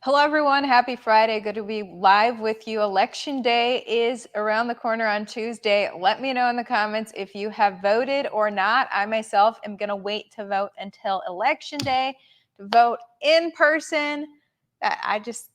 Hello, everyone. Happy Friday. Good to be live with you. Election day is around the corner on Tuesday. Let me know in the comments if you have voted or not. I myself am going to wait to vote until Election day to vote in person. I just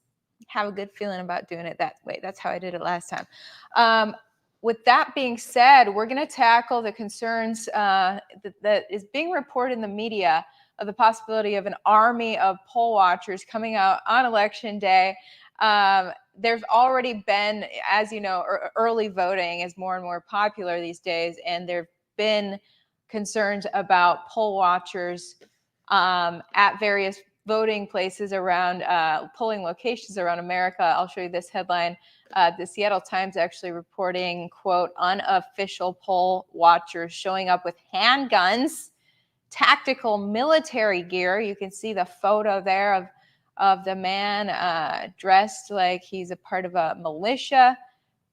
have a good feeling about doing it that way. That's how I did it last time. With that being said, we're going to tackle the concerns that is being reported in the media of the possibility of an army of poll watchers coming out on Election day. There's already been, as you know, early voting is more and more popular these days, and there have been concerns about poll watchers at various voting places around polling locations around America. I'll show you this headline. The Seattle Times actually reporting, quote, unofficial poll watchers showing up with handguns, tactical military gear. You can see the photo there of the man dressed like he's a part of a militia,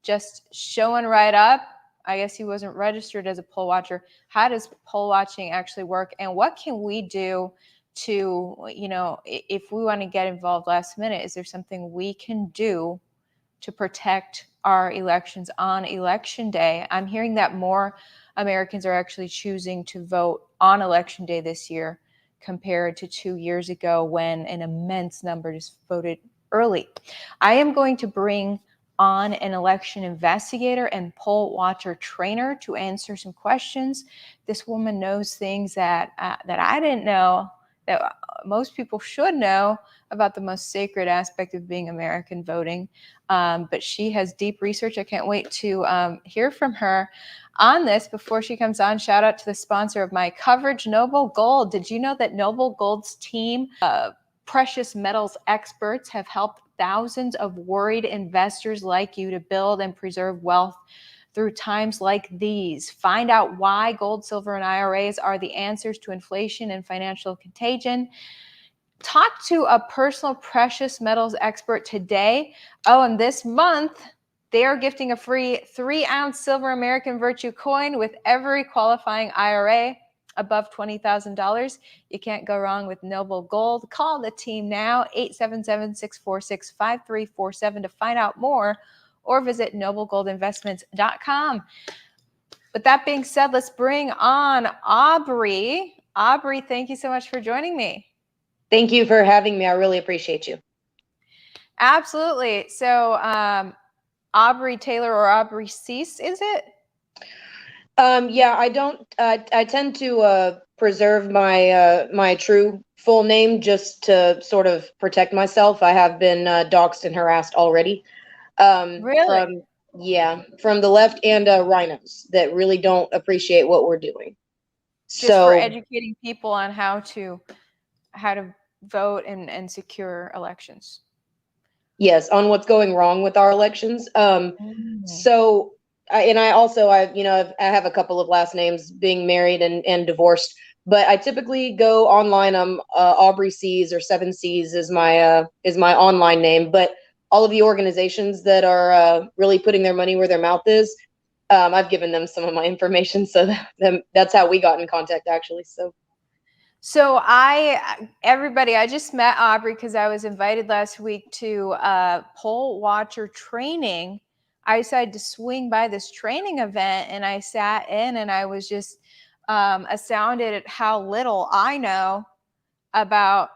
just showing right up. I guess he wasn't registered as a poll watcher. How does poll watching actually work? And what can we do to, if we want to get involved last minute, is there something we can do to protect our elections on Election day? I'm hearing that more Americans are actually choosing to vote on Election day this year compared to 2 years ago when an immense number just voted early. I am going to bring on an election investigator and poll watcher trainer to answer some questions. This woman knows things that I didn't know, that most people should know about the most sacred aspect of being American voting. But she has deep research. I can't wait to hear from her on this. Before she comes on, shout out to the sponsor of my coverage, Noble Gold. Did you know that Noble Gold's team of precious metals experts have helped thousands of worried investors like you to build and preserve wealth through times like these? Find out why gold, silver, and IRAs are the answers to inflation and financial contagion. Talk to a personal precious metals expert today. Oh, and this month, they are gifting a free 3-ounce silver American Virtue coin with every qualifying IRA above $20,000. You can't go wrong with Noble Gold. Call the team now, 877-646-5347 to find out more, or visit noblegoldinvestments.com. With that being said, let's bring on Aubrey. Aubrey, thank you so much for joining me. Thank you for having me. I really appreciate you. Absolutely. So, Aubrey Taylor or Aubrey Cease, is it? Yeah, I don't. I tend to preserve my my true full name just to sort of protect myself. I have been doxxed and harassed already. Really? From the left and rhinos that really don't appreciate what we're doing. Just for educating people on how to vote and secure elections. Yes, on what's going wrong with our elections. So, I have a couple of last names, being married and divorced, but I typically go online. I'm Aubrey C's or 7C's is my online name. But all of the organizations that are really putting their money where their mouth is, I've given them some of my information, so that's how we got in contact, actually. So everybody, I just met Aubrey because I was invited last week to poll watcher training. I decided to swing by this training event, and I sat in, and I was just astounded at how little I know about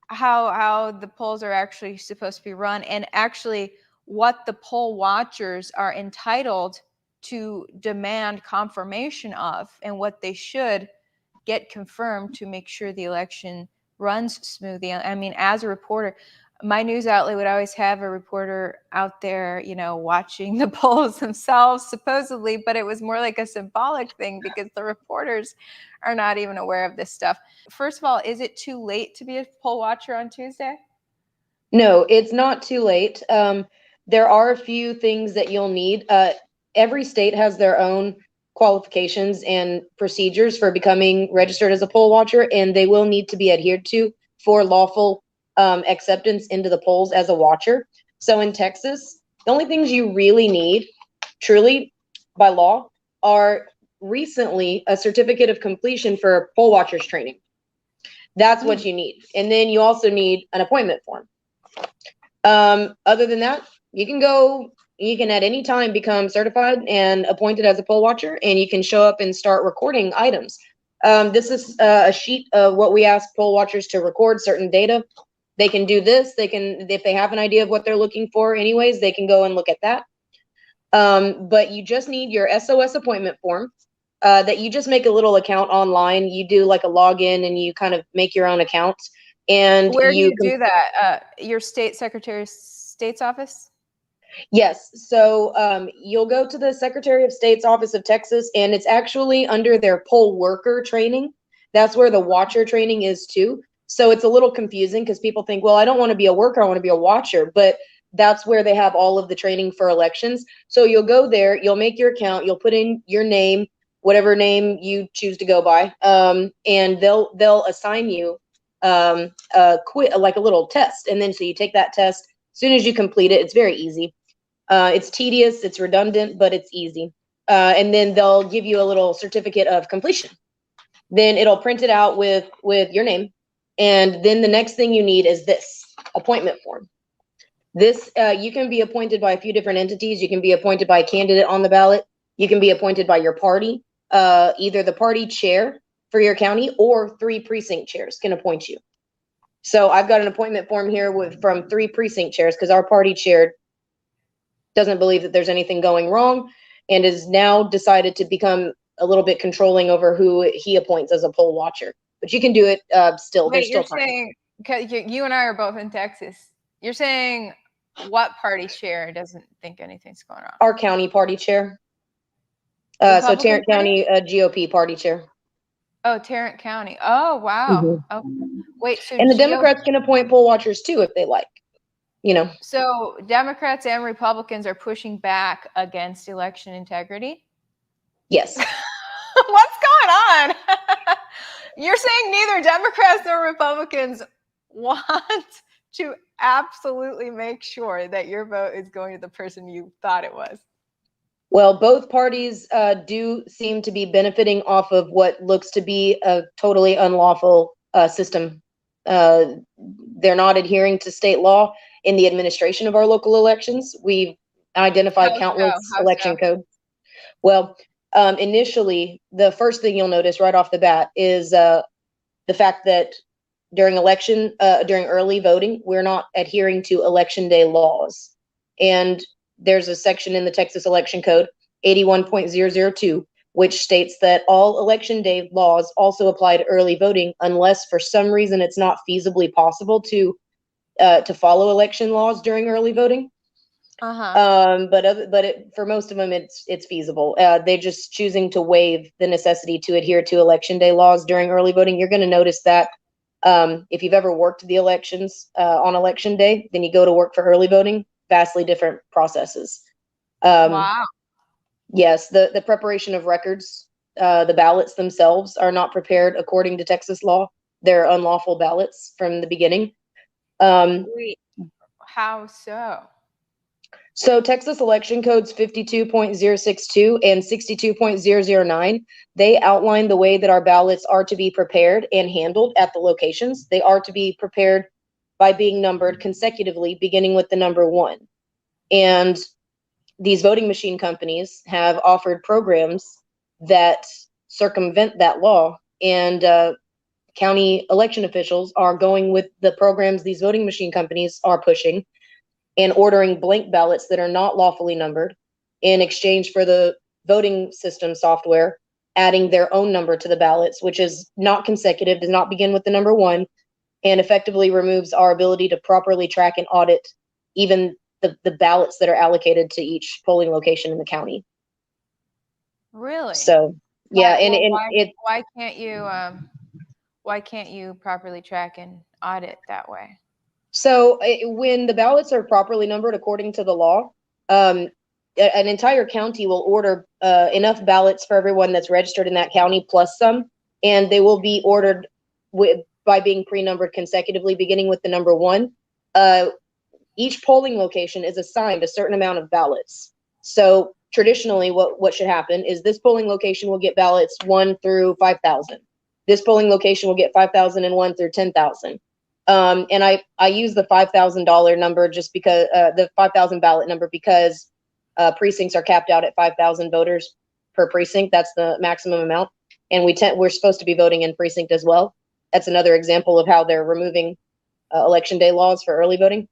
how the polls are actually supposed to be run, and actually what the poll watchers are entitled to demand confirmation of, and what they should get confirmed to make sure the election runs smoothly. I mean, as a reporter, my news outlet would always have a reporter out there, watching the polls themselves, supposedly, but it was more like a symbolic thing because the reporters are not even aware of this stuff. First of all, is it too late to be a poll watcher on Tuesday? No, it's not too late. There are a few things that you'll need. Every state has their own qualifications and procedures for becoming registered as a poll watcher, and they will need to be adhered to for lawful acceptance into the polls as a watcher. So in Texas, the only things you really need, truly by law, are recently a certificate of completion for poll watchers training. That's what you need. And then you also need an appointment form. Other than that, you can at any time become certified and appointed as a poll watcher, and you can show up and start recording items. This is a sheet of what we ask poll watchers to record certain data. They can do this. They can, if they have an idea of what they're looking for anyways, they can go and look at that. But you just need your SOS appointment form that you just make a little account online. You do like a login and you kind of make your own account. And where do you do that? Your state secretary of state's office? Yes. So you'll go to the Secretary of State's Office of Texas, and it's actually under their poll worker training. That's where the watcher training is too. So it's a little confusing because people think, well, I don't want to be a worker, I want to be a watcher. But that's where they have all of the training for elections. So you'll go there, you'll make your account, you'll put in your name, whatever name you choose to go by, and they'll assign you like a little test. And then so you take that test. As soon as you complete it, it's very easy. It's tedious, it's redundant, but it's easy. And then they'll give you a little certificate of completion. Then it'll print it out with your name. And then the next thing you need is this appointment form. This, you can be appointed by a few different entities. You can be appointed by a candidate on the ballot. You can be appointed by your party. Either the party chair for your county or 3 precinct chairs can appoint you. So I've got an appointment form here from 3 precinct chairs because our party chair doesn't believe that there's anything going wrong and is now decided to become a little bit controlling over who he appoints as a poll watcher. But you can do it still. Wait, there's still you're time. saying, because you and I are both in Texas, you're saying what party chair doesn't think anything's going on? Our county party chair. So Tarrant County GOP party chair. Oh, Tarrant County. Oh, wow. Mm-hmm. Oh, wait. So and the Democrats can appoint poll watchers too if they like. You know. So Democrats and Republicans are pushing back against election integrity? Yes. What's going on? You're saying neither Democrats nor Republicans want to absolutely make sure that your vote is going to the person you thought it was. Well, both parties do seem to be benefiting off of what looks to be a totally unlawful system. They're not adhering to state law in the administration of our local elections. We've identified countless election codes. Well, initially, the first thing you'll notice right off the bat is the fact that during early voting, we're not adhering to election day laws. And there's a section in the Texas Election Code, 81.002, which states that all election day laws also apply to early voting unless for some reason it's not feasibly possible to follow election laws during early voting. But for most of them, it's feasible. They're just choosing to waive the necessity to adhere to election day laws during early voting. You're going to notice that if you've ever worked the elections on election day, then you go to work for early voting. Vastly different processes. Wow. Yes, the preparation of records, the ballots themselves are not prepared according to Texas law. They're unlawful ballots from the beginning. Wait, how so? So Texas election codes 52.062 and 62.009, they outline the way that our ballots are to be prepared and handled at the locations. They are to be prepared by being numbered consecutively, beginning with the number 1. And these voting machine companies have offered programs that circumvent that law, and county election officials are going with the programs these voting machine companies are pushing and ordering blank ballots that are not lawfully numbered in exchange for the voting system software adding their own number to the ballots, which is not consecutive, does not begin with the number 1, and effectively removes our ability to properly track and audit even the ballots that are allocated to each polling location in the county. Really? So yeah, why can't you properly track and audit that way? So when the ballots are properly numbered according to the law, an entire county will order enough ballots for everyone that's registered in that county plus some, and they will be ordered by being pre-numbered consecutively, beginning with the number 1. Each polling location is assigned a certain amount of ballots. So traditionally, what should happen is this polling location will get ballots 1 through 5,000. This polling location will get 5,001 through 10,000. And I use the $5,000 number just because the 5,000 ballot number, because precincts are capped out at 5,000 voters per precinct. That's the maximum amount, and we're supposed to be voting in precinct as well. That's another example of how they're removing election day laws for early voting.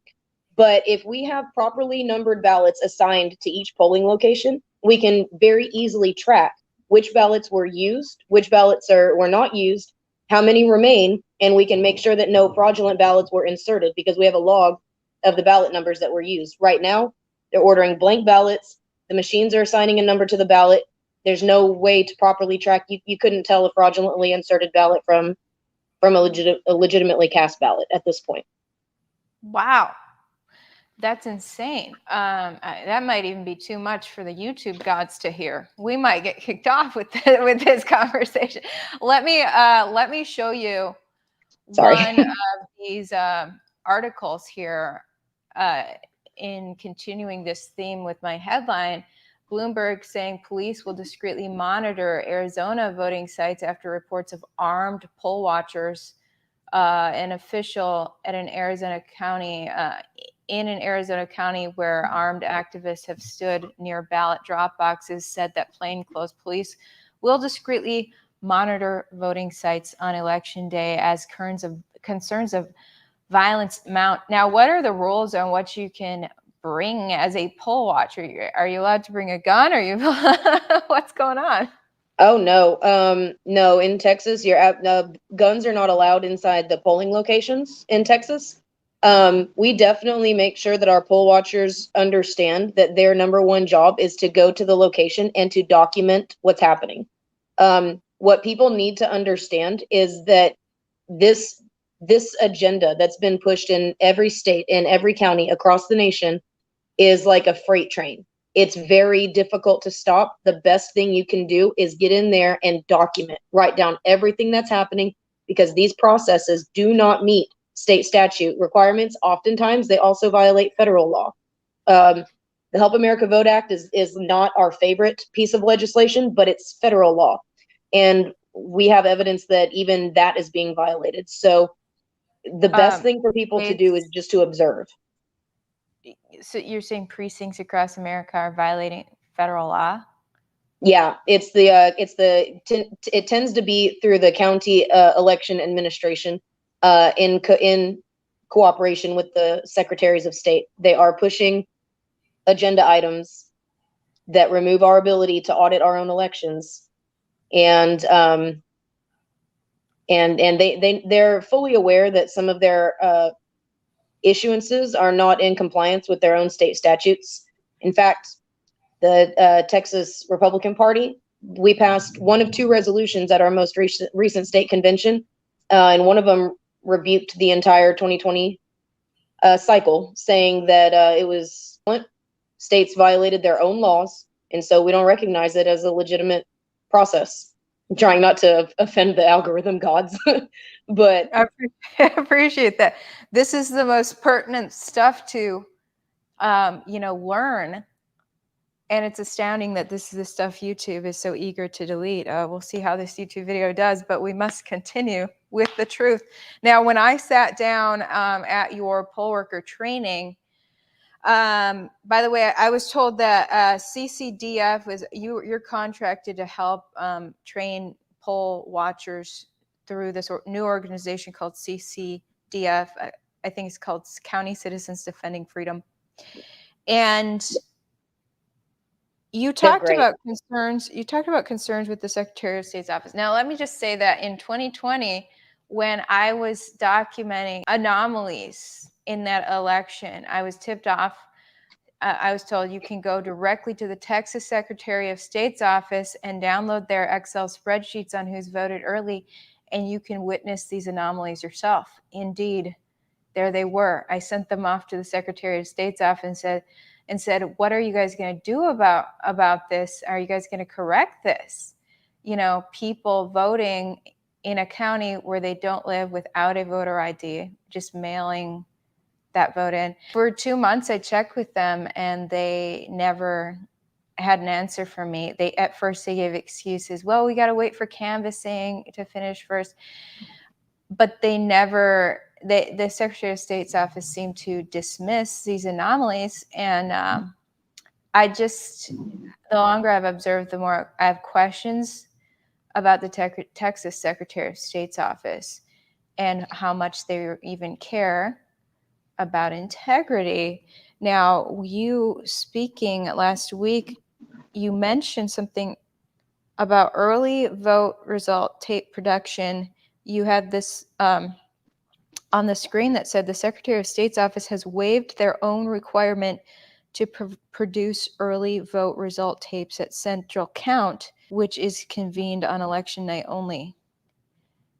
But if we have properly numbered ballots assigned to each polling location, we can very easily track which ballots were used, which ballots were not used, how many remain, and we can make sure that no fraudulent ballots were inserted because we have a log of the ballot numbers that were used. Right now, they're ordering blank ballots. The machines are assigning a number to the ballot. There's no way to properly track. You couldn't tell a fraudulently inserted ballot from a legitimately cast ballot at this point. Wow. That's insane. That might even be too much for the YouTube gods to hear. We might get kicked off with this conversation. Let me show you one of these articles here. In continuing this theme with my headline, Bloomberg saying police will discreetly monitor Arizona voting sites after reports of armed poll watchers. An official at an Arizona county. In an Arizona county where armed activists have stood near ballot drop boxes, said that plainclothes police will discreetly monitor voting sites on election day as concerns of violence mount. Now, what are the rules on what you can bring as a poll watcher? Are you allowed to bring a gun? Are you what's going on? Oh no, no. In Texas, guns are not allowed inside the polling locations in Texas. We definitely make sure that our poll watchers understand that their number one job is to go to the location and to document what's happening. What people need to understand is that this agenda that's been pushed in every state, in every county across the nation, is like a freight train. It's very difficult to stop. The best thing you can do is get in there and document, write down everything that's happening, because these processes do not meet state statute requirements. Oftentimes, they also violate federal law. The Help America Vote Act is not our favorite piece of legislation, but it's federal law. And we have evidence that even that is being violated. So the best thing for people to do is just to observe. So you're saying precincts across America are violating federal law? Yeah, it tends to be through the county election administration in cooperation with the secretaries of state. They are pushing agenda items that remove our ability to audit our own elections, and they're fully aware that some of their issuances are not in compliance with their own state statutes. In fact, the Texas Republican Party, we passed one of two resolutions at our most recent state convention, and one of them rebuked the entire 2020 cycle, saying that it was states violated their own laws, and so we don't recognize it as a legitimate process. I'm trying not to offend the algorithm gods, but I appreciate that. This is the most pertinent stuff to, learn. And it's astounding that this is the stuff YouTube is so eager to delete. We'll see how this YouTube video does, but we must continue with the truth. Now, when I sat down at your poll worker training, by the way, I was told that CCDF was you're contracted to help train poll watchers through this new organization called CCDF. I think it's called County Citizens Defending Freedom. And you talked about concerns. You talked about concerns with the Secretary of State's office. Now, let me just say that in 2020, when I was documenting anomalies in that election, I was tipped off. I was told you can go directly to the Texas Secretary of State's office and download their Excel spreadsheets on who's voted early, and you can witness these anomalies yourself. Indeed, there they were. I sent them off to the Secretary of State's office and said, what are you guys going to do about this? Are you guys going to correct this? People voting in a county where they don't live without a voter ID, just mailing that vote in. For 2 months, I checked with them and they never had an answer for me. At first they gave excuses. Well, we got to wait for canvassing to finish first. But they never the Secretary of State's office seemed to dismiss these anomalies, and I just, the longer I've observed, the more I have questions about the Texas Secretary of State's office and how much they even care about integrity. Now, you speaking last week, you mentioned something about early vote result tape production. You had this on the screen that said the Secretary of State's office has waived their own requirement to produce early vote result tapes at Central Count, which is convened on election night only.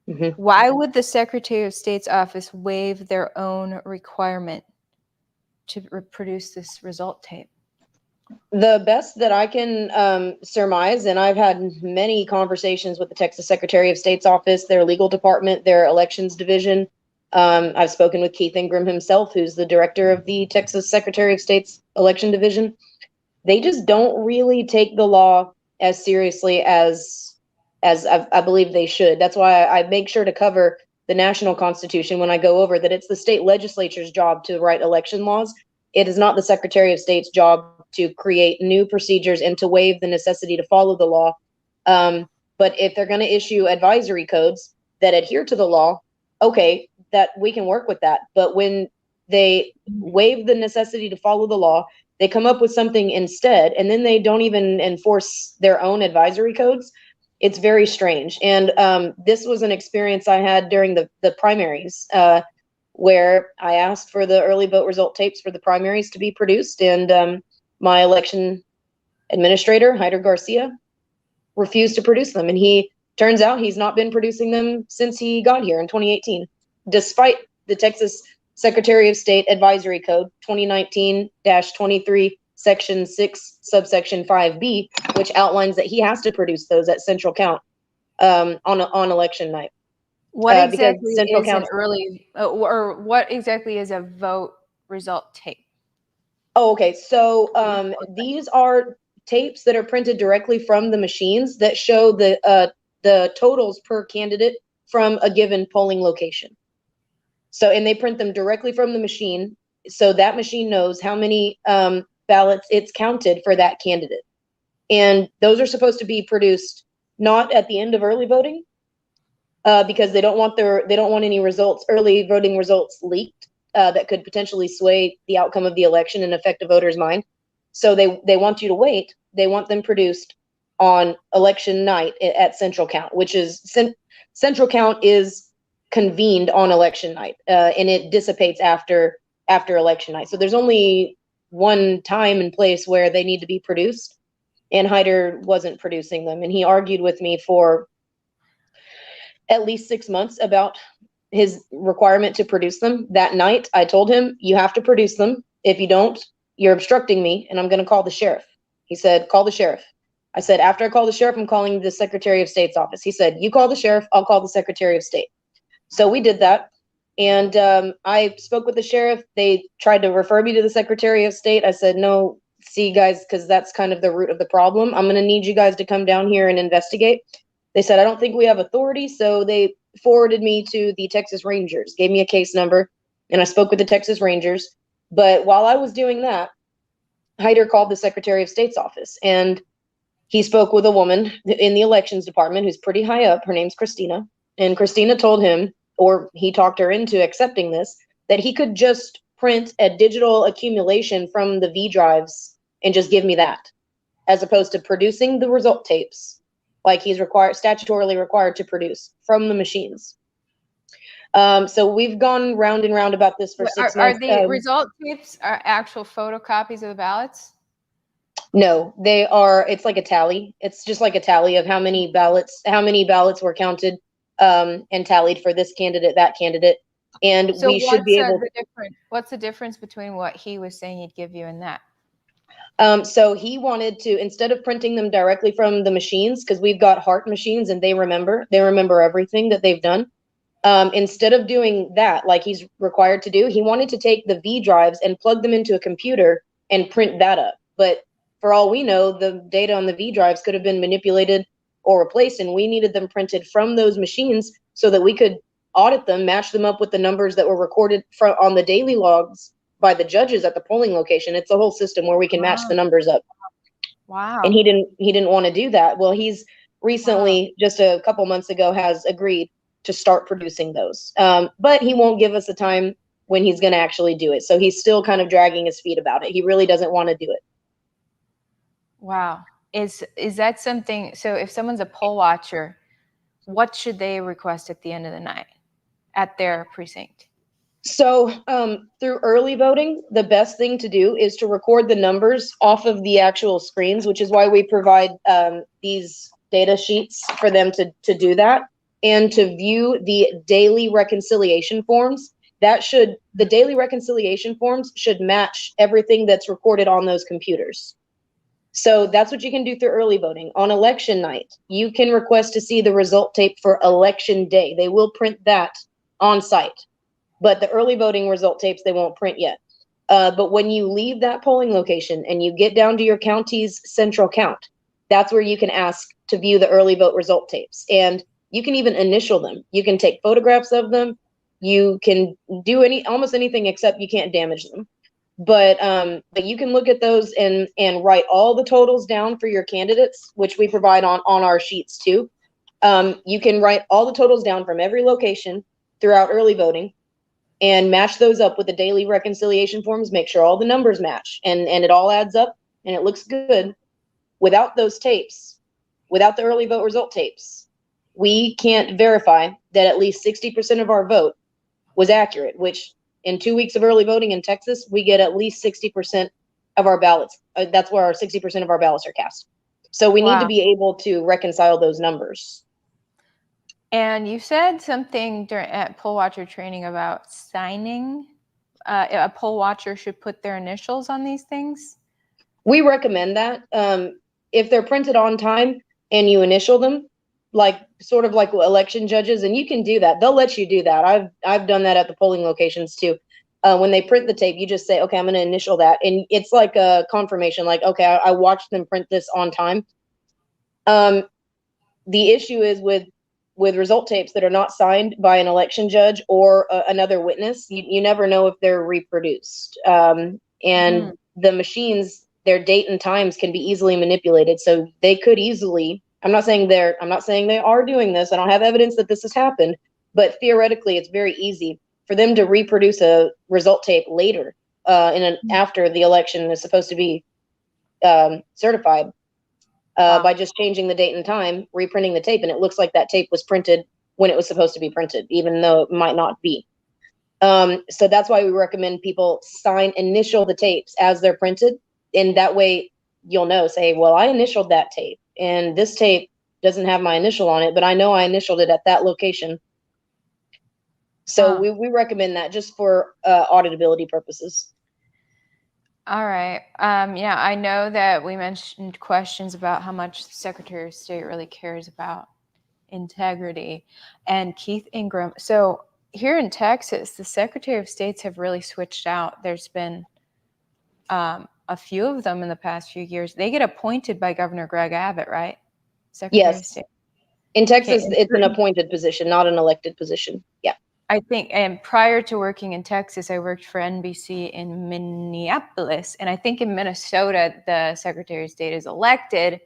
Mm-hmm. Why would the Secretary of State's office waive their own requirement to produce this result tape? The best that I can surmise, and I've had many conversations with the Texas Secretary of State's office, their legal department, their elections division. I've spoken with Keith Ingram himself, who's the director of the Texas Secretary of State's election division. They just don't really take the law as seriously as I believe they should. That's why I make sure to cover the national constitution when I go over that. It's the state legislature's job to write election laws. It is not the Secretary of State's job to create new procedures and to waive the necessity to follow the law. But if they're going to issue advisory codes that adhere to the law, okay, that we can work with that. But when they waive the necessity to follow the law, they come up with something instead, and then they don't even enforce their own advisory codes. It's very strange. And this was an experience I had during the primaries, where I asked for the early vote result tapes for the primaries to be produced, and my election administrator, Hyder Garcia, refused to produce them. And turns out he's not been producing them since he got here in 2018, despite the Texas Secretary of State Advisory Code 2019-23, Section 6, subsection 5B, which outlines that he has to produce those at Central Count on election night. What exactly is an early, or what exactly is a vote result tape? Oh, okay. So these are tapes that are printed directly from the machines that show the totals per candidate from a given polling location. So, and they print them directly from the machine, so that machine knows how many ballots it's counted for that candidate. And those are supposed to be produced not at the end of early voting, because they don't want any early voting results leaked that could potentially sway the outcome of the election and affect a voter's mind. So they want you to wait. They want them produced on election night at Central Count, which is Central Count is convened on election night, and it dissipates after election night. So there's only one time and place where they need to be produced, and Hyder wasn't producing them. And he argued with me for at least 6 months about his requirement to produce them. That night, I told him, you have to produce them. If you don't, you're obstructing me, and I'm going to call the sheriff. He said, call the sheriff. I said, after I call the sheriff, I'm calling the Secretary of State's office. He said, you call the sheriff, I'll call the Secretary of State. So we did that. And I spoke with the sheriff. They tried to refer me to the Secretary of State. I said, no, see, guys, because that's kind of the root of the problem. I'm going to need you guys to come down here and investigate. They said, I don't think we have authority. So they forwarded me to the Texas Rangers, gave me a case number, and I spoke with the Texas Rangers. But while I was doing that, Hyder called the Secretary of State's office, and he spoke with a woman in the elections department who's pretty high up. Her name's Christina. And Christina told him, or he talked her into accepting this, that he could just print a digital accumulation from the V drives and just give me that, as opposed to producing the result tapes like he's statutorily required to produce from the machines. So we've gone round and round about this for 6 months. Are the result tapes actual photocopies of the ballots? No, they are. It's like a tally. It's just like a tally of how many ballots were counted and tallied for this candidate, that candidate, and so we should be able. What's the difference between what he was saying he'd give you and that? So he wanted to, instead of printing them directly from the machines, because we've got heart machines and they remember everything that they've done. Instead of doing that, like he's required to do, he wanted to take the V drives and plug them into a computer and print that up. But for all we know, the data on the V drives could have been manipulated or replaced, and we needed them printed from those machines so that we could audit them, match them up with the numbers that were recorded on the daily logs by the judges at the polling location. It's a whole system where we can match the numbers up. Wow. And he didn't want to do that. Well, he's recently, just a couple months ago, has agreed to start producing those. But he won't give us a time when he's going to actually do it. So he's still kind of dragging his feet about it. He really doesn't want to do it. Wow. Is that something, so if someone's a poll watcher, what should they request at the end of the night at their precinct? So through early voting, the best thing to do is to record the numbers off of the actual screens, which is why we provide these data sheets for them to do that, and to view the daily reconciliation forms. The daily reconciliation forms should match everything that's recorded on those computers. So that's what you can do through early voting. On election night, you can request to see the result tape for election day. They will print that on site, but the early voting result tapes, they won't print yet. But when you leave that polling location and you get down to your county's central count, that's where you can ask to view the early vote result tapes. And you can even initial them. You can take photographs of them. You can do almost anything except you can't damage them. But you can look at those and write all the totals down for your candidates, which we provide on our sheets too. You can write all the totals down from every location throughout early voting and match those up with the daily reconciliation forms, make sure all the numbers match and it all adds up and it looks good. Without those tapes, without the early vote result tapes, we can't verify that at least 60% of our vote was accurate, which in 2 weeks of early voting in Texas, we get at least 60% of our ballots. That's where our 60% of our ballots are cast. So we need to be able to reconcile those numbers. And you said something at poll watcher training about signing. A poll watcher should put their initials on these things. We recommend that. If they're printed on time and you initial them, sort of like election judges, and you can do that. They'll let you do that. I've done that at the polling locations too. When they print the tape, you just say, okay, I'm going to initial that. And it's like a confirmation, like, okay, I watched them print this on time. The issue is with result tapes that are not signed by an election judge or another witness, you never know if they're reproduced. And the machines, their date and times can be easily manipulated. So they could easily, I'm not saying they are doing this. I don't have evidence that this has happened, but theoretically it's very easy for them to reproduce a result tape later after the election is supposed to be certified. By just changing the date and time, reprinting the tape, and it looks like that tape was printed when it was supposed to be printed, even though it might not be. So that's why we recommend people initial the tapes as they're printed, and that way you'll know, say, well, I initialed that tape, and this tape doesn't have my initial on it, but I know I initialed it at that location. So we recommend that just for auditability purposes. All right. Yeah, I know that we mentioned questions about how much the Secretary of State really cares about integrity, and Keith Ingram. So here in Texas, the Secretary of States have really switched out. There's been a few of them in the past few years. They get appointed by Governor Greg Abbott, right? Secretary of State. In Texas, it's an appointed position, not an elected position. Yeah. I think, and prior to working in Texas, I worked for NBC in Minneapolis. And I think in Minnesota, the Secretary of State is elected,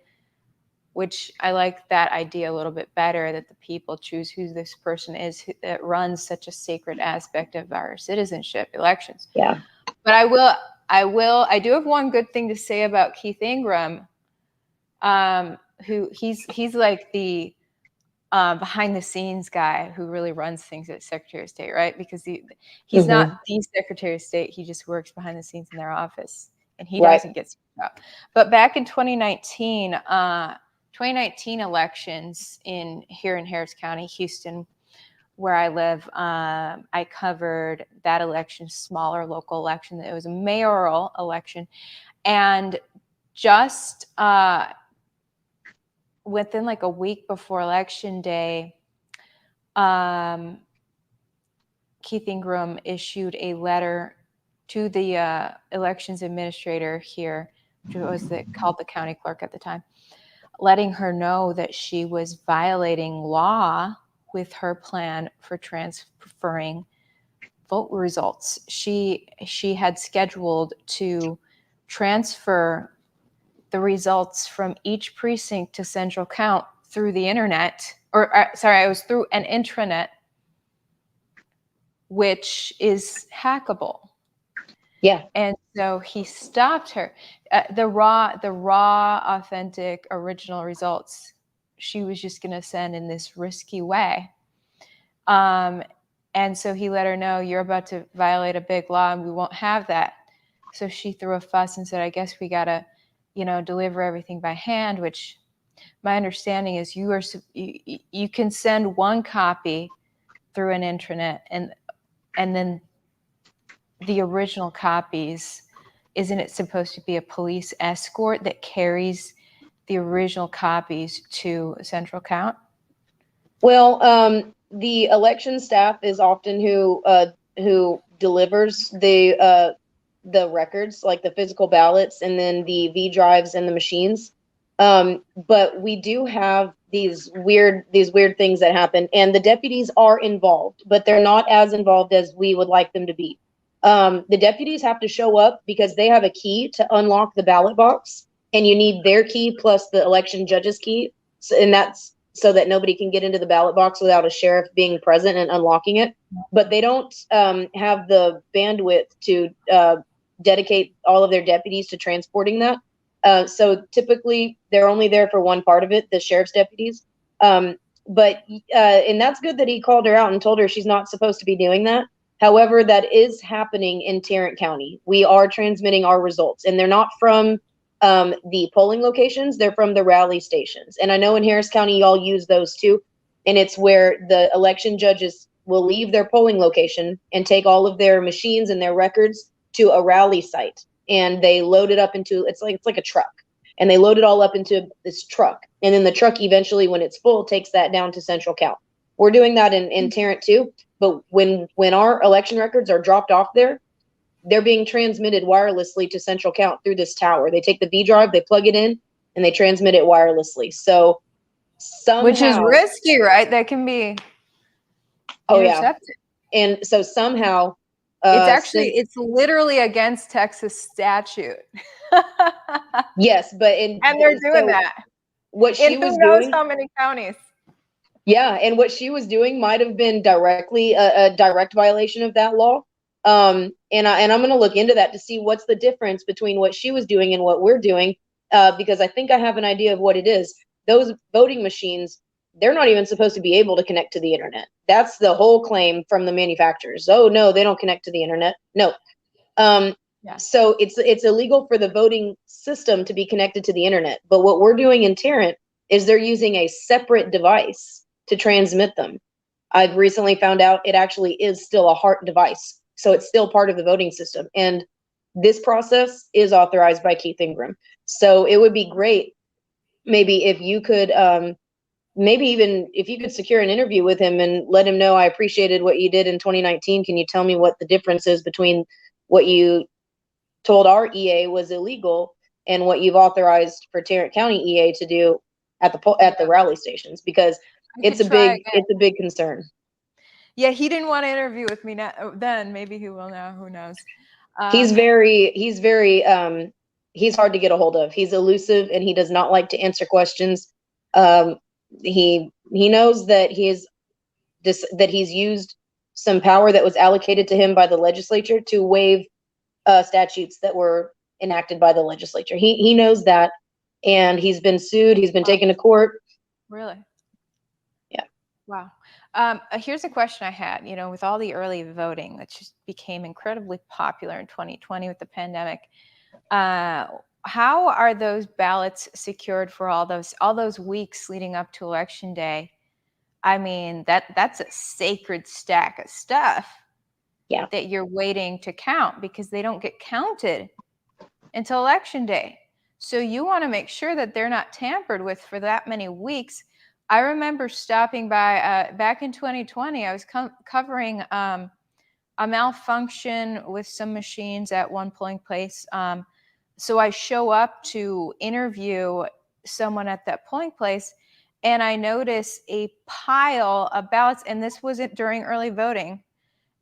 which I like that idea a little bit better, that the people choose who this person is that runs such a sacred aspect of our citizenship, elections. Yeah. But I do have one good thing to say about Keith Ingram, who he's like the behind the scenes guy who really runs things at Secretary of State, right? Because he's not the Secretary of State. He just works behind the scenes in their office, and he doesn't get screwed up. But back in 2019 elections here in Harris County, Houston, where I live, I covered that election, smaller local election. It was a mayoral election, and just within like a week before Election Day, Keith Ingram issued a letter to the elections administrator here, which was called the county clerk at the time, letting her know that she was violating law with her plan for transferring vote results. She had scheduled to transfer the results from each precinct to central count through the internet, it was through an intranet, which is hackable. Yeah. And so he stopped her. The raw, authentic, original results, she was just going to send in this risky way. And so he let her know, you're about to violate a big law and we won't have that. So she threw a fuss and said, I guess we got to, deliver everything by hand, which my understanding is you can send one copy through an intranet and then the original copies, isn't it supposed to be a police escort that carries the original copies to central count? Well, the election staff is often who delivers the records, like the physical ballots, and then the V drives and the machines. But we do have these weird things that happen, and the deputies are involved, but they're not as involved as we would like them to be. The deputies have to show up because they have a key to unlock the ballot box, and you need their key plus the election judge's key, and that's so that nobody can get into the ballot box without a sheriff being present and unlocking it. But they don't have the bandwidth to dedicate all of their deputies to transporting that. So typically they're only there for one part of it, the sheriff's deputies. And that's good that he called her out and told her she's not supposed to be doing that. However, that is happening in Tarrant County. We are transmitting our results, and they're not from the polling locations, they're from the rally stations. And I know in Harris County, y'all use those too. And it's where the election judges will leave their polling location and take all of their machines and their records to a rally site. And they load it up into, it's like a truck. And they load it all up into this truck. And then the truck eventually, when it's full, takes that down to central count. We're doing that in Tarrant too. But when our election records are dropped off there, they're being transmitted wirelessly to central count through this tower. They take the V drive, they plug it in, and they transmit it wirelessly. So somehow, which is risky, right? That can be intercepted. Yeah. And so somehow it's literally against Texas statute. Yes, but and they're doing that. What she was doing, how many counties? Yeah, and what she was doing might have been directly a direct violation of that law. And I'm going to look into that to see what's the difference between what she was doing and what we're doing, because I think I have an idea of what it is. Those voting machines, they're not even supposed to be able to connect to the internet. That's the whole claim from the manufacturers. Oh no, they don't connect to the internet. No. So it's illegal for the voting system to be connected to the internet. But what we're doing in Tarrant is they're using a separate device to transmit them. I've recently found out it actually is still a HART device. So it's still part of the voting system. And this process is authorized by Keith Ingram. So it would be great, maybe if you could, maybe even if you could secure an interview with him and let him know, I appreciated what you did in 2019. Can you tell me what the difference is between what you told our EA was illegal and what you've authorized for Tarrant County EA to do at the rally stations? Because it's a big concern. Yeah, he didn't want to interview with me then. Maybe he will now. Who knows? He's hard to get a hold of. He's elusive and he does not like to answer questions. He knows that he's used some power that was allocated to him by the legislature to waive statutes that were enacted by the legislature. He knows that, and he's been sued. He's been taken to court. Really? Yeah. Wow. Here's a question I had, with all the early voting that just became incredibly popular in 2020 with the pandemic, how are those ballots secured for all those weeks leading up to Election Day? I mean, that's a sacred stack of stuff. Yeah. That you're waiting to count, because they don't get counted until Election Day. So you want to make sure that they're not tampered with for that many weeks. I remember stopping by back in 2020. I was covering a malfunction with some machines at one polling place. So I show up to interview someone at that polling place, and I noticed a pile of ballots, and this wasn't during early voting.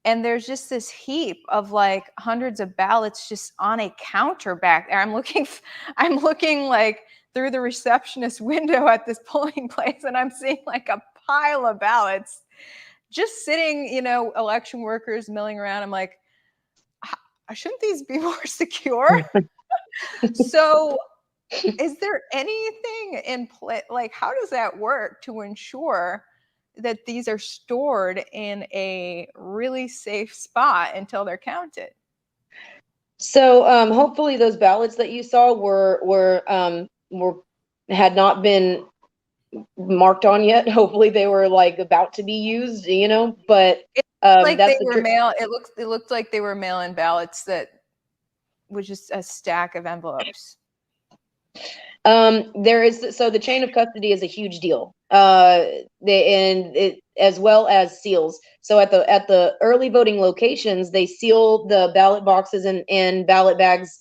And there's just this heap of like hundreds of ballots just on a counter back there. I'm looking like through the receptionist window at this polling place, and I'm seeing like a pile of ballots just sitting, election workers milling around. I'm like, shouldn't these be more secure? So is there anything in play? Like, how does that work to ensure that these are stored in a really safe spot until they're counted? So hopefully those ballots that you saw were had not been marked on yet. Hopefully they were like about to be used, but Like that's they the were mail. It looked like they were mail-in ballots that was just a stack of envelopes. So the chain of custody is a huge deal. As well as seals. So at the early voting locations, they seal the ballot boxes and ballot bags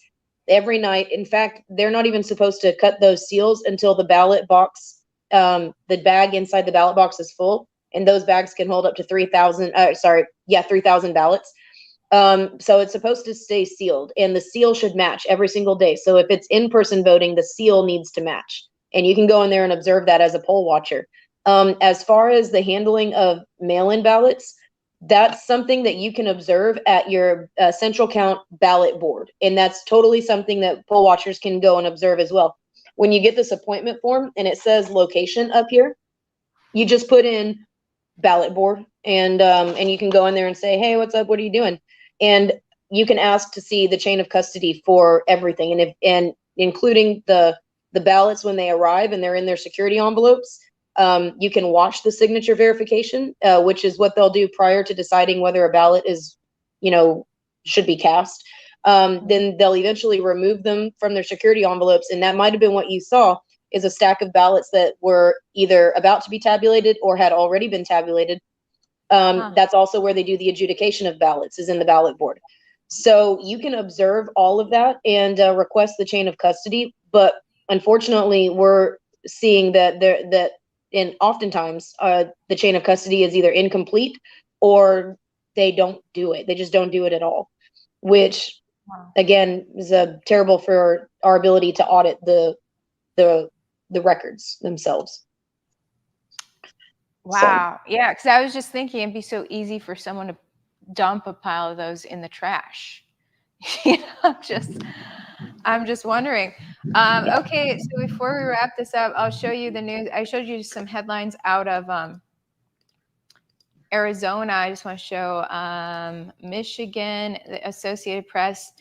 every night. In fact, they're not even supposed to cut those seals until the ballot box, the bag inside the ballot box is full, and those bags can hold up to 3,000. 3,000 ballots. So it's supposed to stay sealed, and the seal should match every single day. So if it's in-person voting, the seal needs to match, and you can go in there and observe that as a poll watcher. As far as the handling of mail-in ballots, that's something that you can observe at your central count ballot board, and that's totally something that poll watchers can go and observe as well. When you get this appointment form and it says location up here, you just put in ballot board, and you can go in there and say, hey, what's up, what are you doing? And you can ask to see the chain of custody for everything, and including the ballots when they arrive and they're in their security envelopes. You can watch the signature verification, which is what they'll do prior to deciding whether a ballot is, should be cast. Then they'll eventually remove them from their security envelopes, and that might have been what you saw, is a stack of ballots that were either about to be tabulated or had already been tabulated. That's also where they do the adjudication of ballots, is in the ballot board. So you can observe all of that and request the chain of custody. But unfortunately, we're seeing that and oftentimes the chain of custody is either incomplete or they don't do it. They just don't do it at all, which again is terrible for our ability to audit the records themselves. Wow. So. Yeah, because I was just thinking it'd be so easy for someone to dump a pile of those in the trash. I'm just wondering. Okay, so before we wrap this up, I'll show you the news. I showed you some headlines out of Arizona. I just want to show Michigan, the Associated Press.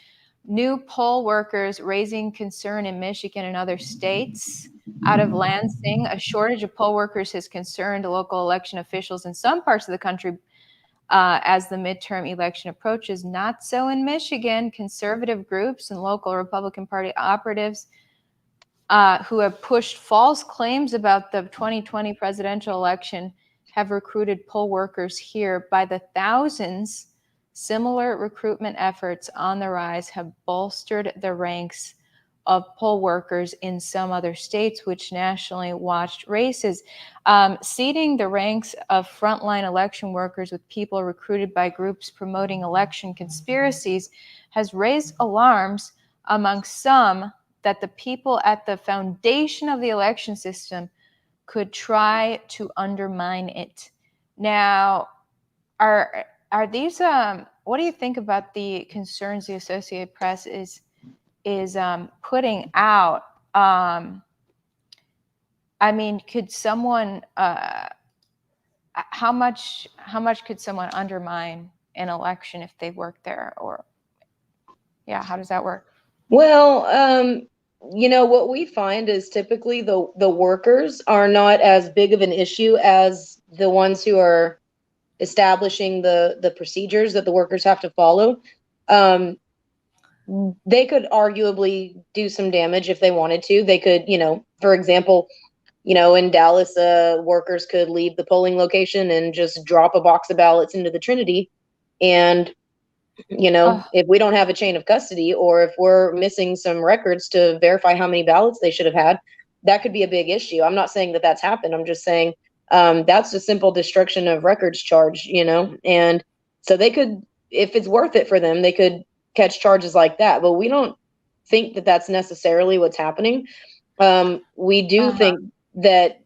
New poll workers raising concern in Michigan and other states. Out of Lansing, a shortage of poll workers has concerned local election officials in some parts of the country as the midterm election approaches. Not so in Michigan. Conservative groups and local Republican Party operatives who have pushed false claims about the 2020 presidential election have recruited poll workers here by the thousands. Similar recruitment efforts on the rise have bolstered the ranks of poll workers in some other states, which nationally watched races. Seeding the ranks of frontline election workers with people recruited by groups promoting election conspiracies has raised alarms among some that the people at the foundation of the election system could try to undermine it. Now, are these what do you think about the concerns the Associated Press is putting out? I mean, could someone how much could someone undermine an election if they work there? Or how does that work? Well, what we find is typically the workers are not as big of an issue as the ones who are establishing the procedures that the workers have to follow. They could arguably do some damage if they wanted to. They could, for example, in Dallas, workers could leave the polling location and just drop a box of ballots into the Trinity. And, if we don't have a chain of custody, or if we're missing some records to verify how many ballots they should have had, that could be a big issue. I'm not saying that that's happened. I'm just saying that's a simple destruction of records charge, and so they could, if it's worth it for them, they could catch charges like that. But we don't think that that's necessarily what's happening. We do think that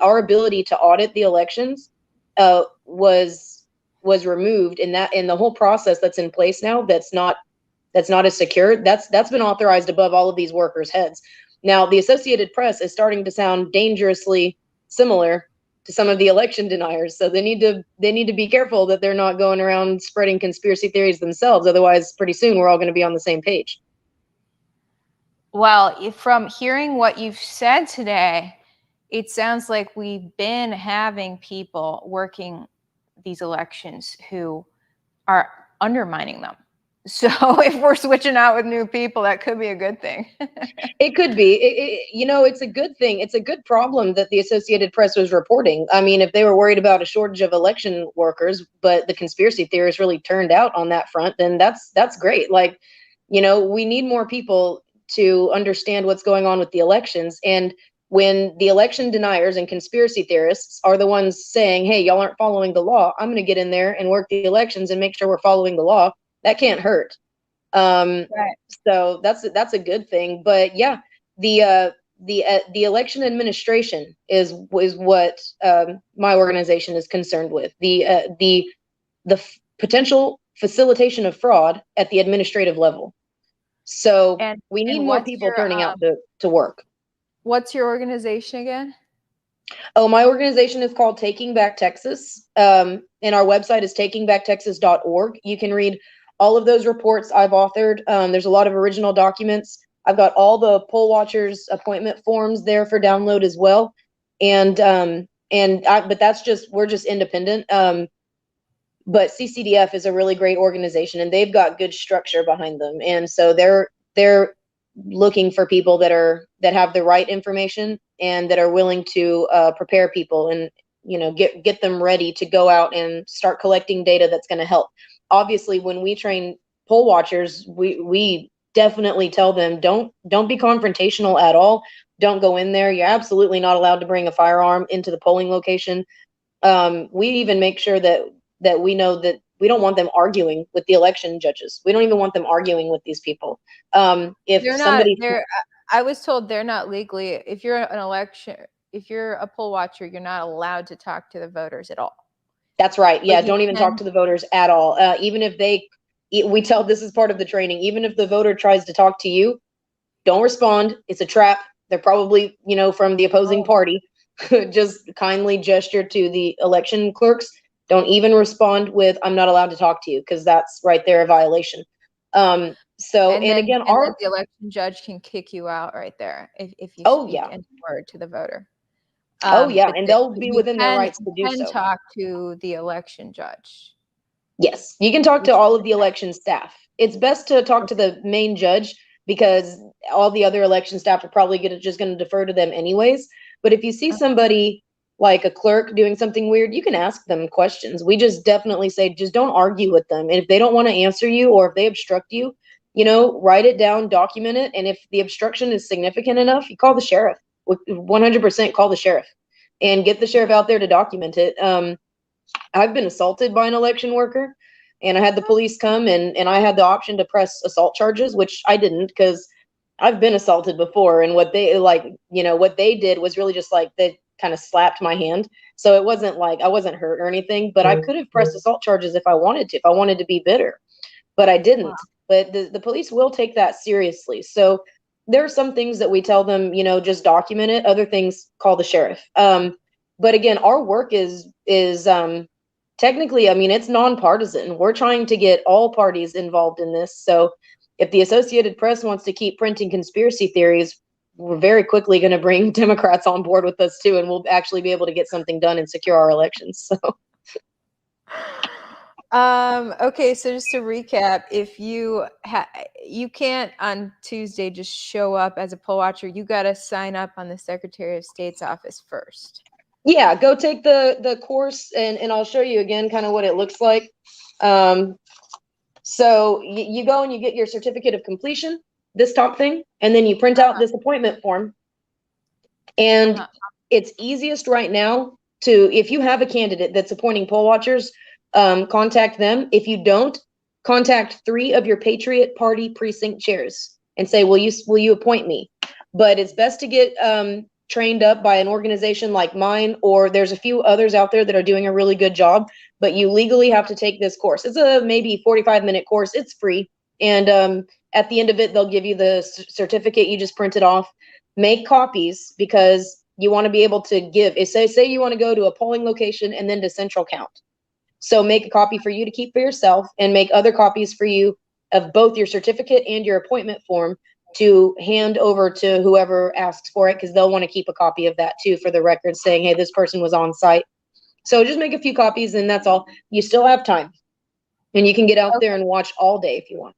our ability to audit the elections was removed, and the whole process that's in place now, that's not as secure, that's been authorized above all of these workers' heads. Now, the Associated Press is starting to sound dangerously similar to some of the election deniers, so they need to be careful that they're not going around spreading conspiracy theories themselves. Otherwise, pretty soon we're all going to be on the same page. Well, from hearing what you've said today, it sounds like we've been having people working these elections who are undermining them. So if we're switching out with new people, that could be a good thing. It could be. It's a good thing. It's a good problem that the Associated Press was reporting. I mean, if they were worried about a shortage of election workers, but the conspiracy theorists really turned out on that front, then that's great. Like, we need more people to understand what's going on with the elections. And when the election deniers and conspiracy theorists are the ones saying, hey, y'all aren't following the law, I'm going to get in there and work the elections and make sure we're following the law. That can't hurt. Right. So that's a good thing. But yeah, the election administration is what my organization is concerned with. The potential facilitation of fraud at the administrative level. So we need more people turning out to work. What's your organization again? Oh, my organization is called Taking Back Texas. And our website is takingbacktexas.org. You can read all of those reports I've authored. There's a lot of original documents. I've got all the poll watchers appointment forms there for download as well. But we're just independent. But CCDF is a really great organization, and they've got good structure behind them. And so they're looking for people that have the right information and that are willing to prepare people and get them ready to go out and start collecting data that's going to help. Obviously, when we train poll watchers, we definitely tell them don't be confrontational at all. Don't go in there. You're absolutely not allowed to bring a firearm into the polling location. We even make sure that we know that we don't want them arguing with the election judges. We don't even want them arguing with these people. I was told they're not legally, if you're a poll watcher, you're not allowed to talk to the voters at all. That's right. Yeah, don't even talk to the voters at all. Even if we tell, this is part of the training, even if the voter tries to talk to you, don't respond. It's a trap. They're probably, from the opposing party. Just kindly gesture to the election clerks. Don't even respond with, I'm not allowed to talk to you, because that's right there a violation. The election judge can kick you out right there if you speak any word to the voter. And they'll be within their rights to do so. You can talk to the election judge. Yes, you can talk to all of the election staff. It's best to talk to the main judge, because all the other election staff are probably just going to defer to them anyways. But if you see somebody like a clerk doing something weird, you can ask them questions. We just definitely say, just don't argue with them. And if they don't want to answer you, or if they obstruct you, write it down, document it. And if the obstruction is significant enough, you call the sheriff. 100% call the sheriff and get the sheriff out there to document it. I've been assaulted by an election worker, and I had the police come, and I had the option to press assault charges, which I didn't, because I've been assaulted before. And what they did was really just like, they kind of slapped my hand. So it wasn't like I wasn't hurt or anything, but I could have pressed assault charges if I wanted to be bitter, but I didn't. Wow. But the police will take that seriously. So there are some things that we tell them, just document it. Other things, call the sheriff. But again, our work is technically, it's nonpartisan. We're trying to get all parties involved in this. So if the Associated Press wants to keep printing conspiracy theories, we're very quickly going to bring Democrats on board with us too, and we'll actually be able to get something done and secure our elections. So. Okay, so just to recap, if you can't on Tuesday just show up as a poll watcher, you got to sign up on the Secretary of State's office first. Yeah, go take the course, and I'll show you again kind of what it looks like. So you go and you get your certificate of completion, this top thing, and then you print out this appointment form. And Uh-huh. it's easiest right now to, if you have a candidate that's appointing poll watchers, contact them. If you don't, contact 3 of your Patriot Party precinct chairs and say, will you appoint me? But it's best to get trained up by an organization like mine, or there's a few others out there that are doing a really good job, but you legally have to take this course. It's a maybe 45-minute course. It's free. And at the end of it, they'll give you the certificate you just printed off. Make copies, because you want to be able to give. Say you want to go to a polling location and then to central count. So make a copy for you to keep for yourself, and make other copies for you of both your certificate and your appointment form to hand over to whoever asks for it, because they'll want to keep a copy of that too for the record, saying, hey, this person was on site. So just make a few copies, and that's all. You still have time, and you can get out there and watch all day if you want.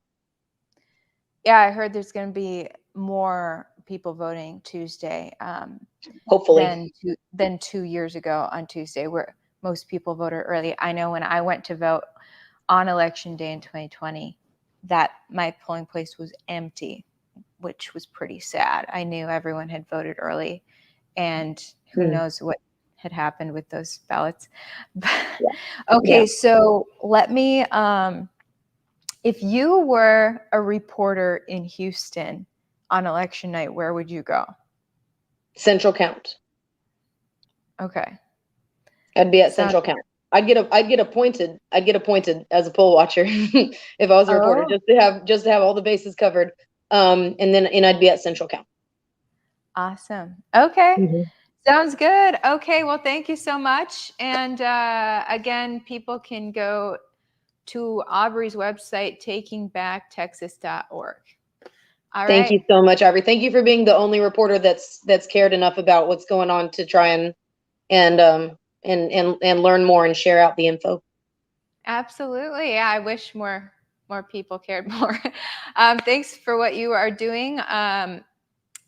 Yeah, I heard there's going to be more people voting Tuesday Hopefully. than 2 years ago on Tuesday, where most people voted early. I know when I went to vote on election day in 2020, that my polling place was empty, which was pretty sad. I knew everyone had voted early, and who knows what had happened with those ballots. Okay, so let me if you were a reporter in Houston on election night, where would you go? Central count. Okay. I'd be at central count. I'd get appointed as a poll watcher if I was a reporter, just to have all the bases covered. And I'd be at central count. Awesome. Okay. Sounds good. Okay, well, thank you so much. And again, people can go to Aubrey's website, takingbacktexas.org. All right. Thank you so much, Aubrey. Thank you for being the only reporter that's cared enough about what's going on to try and learn more and share out the info. Absolutely. Yeah, I wish more people cared more. Thanks for what you are doing.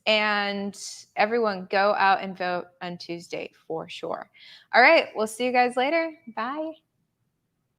And everyone, go out and vote on Tuesday for sure. All right, we'll see you guys later. Bye.